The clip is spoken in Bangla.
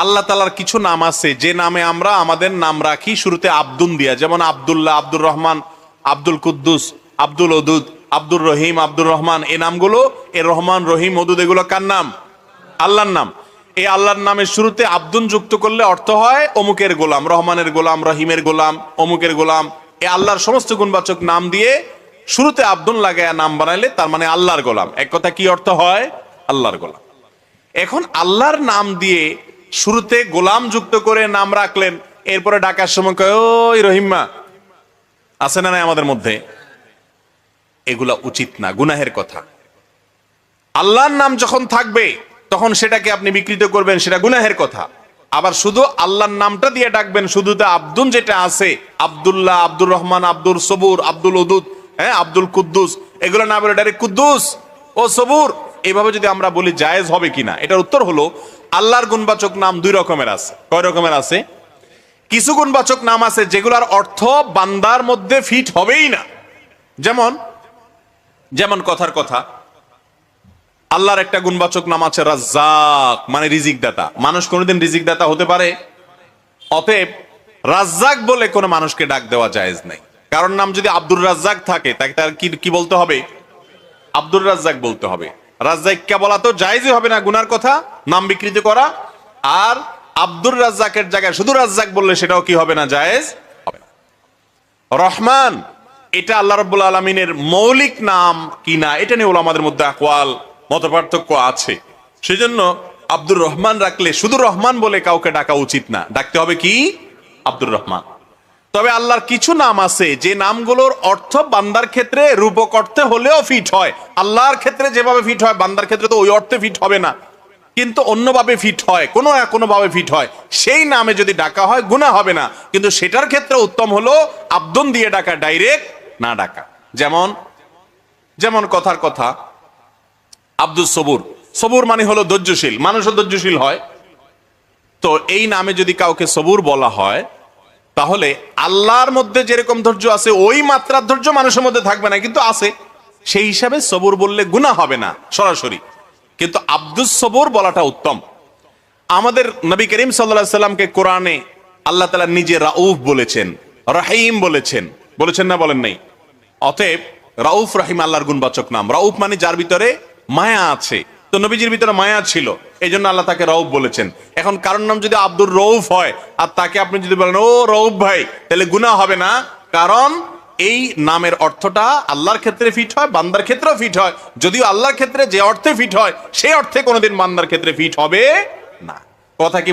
আল্লাহ তাআলার কিছু নাম আছে যে নামে আমরা আমাদের নাম রাখি শুরুতে আব্দুন দিয়া, যেমন আব্দুল্লাহ, আব্দুর রহমান, আব্দুল কুদ্দুস, আব্দুল ওদুদ, আব্দুর রহিম, আব্দুর রহমান। এই নামগুলো, এ রহমান, রহিম, ওদুদ, এগুলো কার নাম? আল্লাহর নাম। এই আল্লাহর নামের শুরুতে আব্দুন যুক্ত করলে অর্থ হয় অমুকের গোলাম, রহমানের গোলাম, রহিমের গোলাম, অমুকের গোলাম। এই আল্লাহর সমস্ত গুণবাচক নাম দিয়ে শুরুতে আব্দুন লাগায়া নাম বানাইলে তার মানে আল্লাহর গোলাম। এক কথা কি অর্থ হয়? আল্লাহর গোলাম। এখন আল্লাহর নাম দিয়ে শুরুতে গোলাম যুক্ত করে নাম রাখলেন, এরপরে ডাকার সময় কয় ওই রহিম্মা, আছে না নাই আমাদের মধ্যে? এগুলা উচিত না, গুনাহের কথা। আল্লাহর নাম যখন থাকবে তখন সেটাকে আপনি বিকৃত করবেন, সেটা গুনাহের কথা। আবার শুধু আল্লাহর নামটা দিয়ে ডাকবেন, শুধুতে আব্দুন যেটা আছে, আব্দুল্লাহ, আব্দুর রহমান, আব্দুল সবুর, আব্দুল ওদুদ, হ্যাঁ, আব্দুল কুদ্দুস, এগুলো না বলে ডাইরেক্ট কুদ্দুস ও সবুর, এইভাবে যদি আমরা বলি জায়েজ হবে কিনা? এটার উত্তর হলো আল্লাহর গুণবাচক নাম দুই রকমের আছে। কয় রকমের আছে? কিছু গুণবাচক নাম আছে যেগুলোর অর্থ বান্দার মধ্যে ফিট হবেই না। যেমন যেমন কথার কথা, আল্লাহর একটা গুণবাচক নাম আছে রাজ্জাক, মানে রিজিক দাতা। মানুষ কোনোদিন রিজিক দাতা হতে পারে? অতএব রাজ্জাক বলে কোনো মানুষকে ডাক দেওয়া জায়েজ নাই। কারণ নাম যদি আব্দুর রাজ্জাক থাকে তাকে তার কি বলতে হবে? আব্দুর রাজ্জাক বলতে হবে। রাজ্জাককে বলা তো জায়েজই হবে না, গুনার কথা, নাম বিকৃত করা। আর আব্দুর রাজ্জাকের জায়গায় শুধু রাজ্জাক বললে সেটাও কি হবে না? জায়েজ হবে না। রহমান, এটা আল্লাহ রাব্বুল আলামিনের মৌলিক নাম কিনা এটা নিয়ে উলামাদের মধ্যে আকওয়াল, মতপার্থক্য আছে। সেজন্য আব্দুর রহমান রাখলে শুধু রহমান বলে কাউকে ডাকা উচিত না, ডাকতে হবে কি? আব্দুর রহমান। তবে আল্লাহর কিছু নাম আছে যে নামগুলোর অর্থ বান্দার ক্ষেত্রে রূপক অর্থে হলেও ফিট হয়। আল্লাহর ক্ষেত্রে যেভাবে ফিট হয় বান্দার ক্ষেত্রে তো ওই অর্থে ফিট হবে না, কিন্তু অন্যভাবে ফিট হয়, কোনো ভাবে ফিট হয়। সেই নামে যদি ডাকা হয় গুনাহ হবে না, কিন্তু সেটার ক্ষেত্রে উত্তম হলো আব্দুন দিয়ে ডাকা, ডাইরেক্ট না ডাকা। যেমন যেমন কথার কথা আব্দুল সবুর, সবুর মানে হলো ধৈর্যশীল, মানুষও ধৈর্যশীল হয়। তো এই নামে যদি কাউকে সবুর বলা হয় তাহলে আল্লাহর মধ্যে যেরকম ধৈর্য আছে ওই মাত্রার ধৈর্য মানুষের মধ্যে থাকবে না, কিন্তু আছে। সেই হিসাবে সবুর বললে গুনাহ হবে না সরাসরি, কিন্তু আব্দুস সবুর বলাটা উত্তম। আমাদের নবী করিম সাল্লাল্লাহু আলাইহি সাল্লামকে কোরআনে আল্লাহ তাআলা নিজে রাউফ বলেছেন, রহিম বলেছেন, বলেছেন না? বলেন নাই? অতএব রাউফ রহিম আল্লাহর গুণবাচক নাম। রাউফ মানে যার ভিতরে মায়া আছে, তো নবীজির ভিতরে মায়া ছিল, এই জন্য আল্লাহ তাকে রাউফ বলেছেন। এখন কারোর নাম যদি আব্দুর রউফ হয় আর তাকে আপনি যদি বলেন ও রউফ ভাই, তাহলে গুনাহ হবে না, কারণ এই নামের অর্থটা আল্লাহর ক্ষেত্রে ফিট হয়, বান্দার ক্ষেত্রেও ফিট হয়। যদিও আল্লাহর ক্ষেত্রে যে অর্থে ফিট হয় সেই অর্থে কোনোদিন বান্দার ক্ষেত্রে ফিট হবে না। কথা কি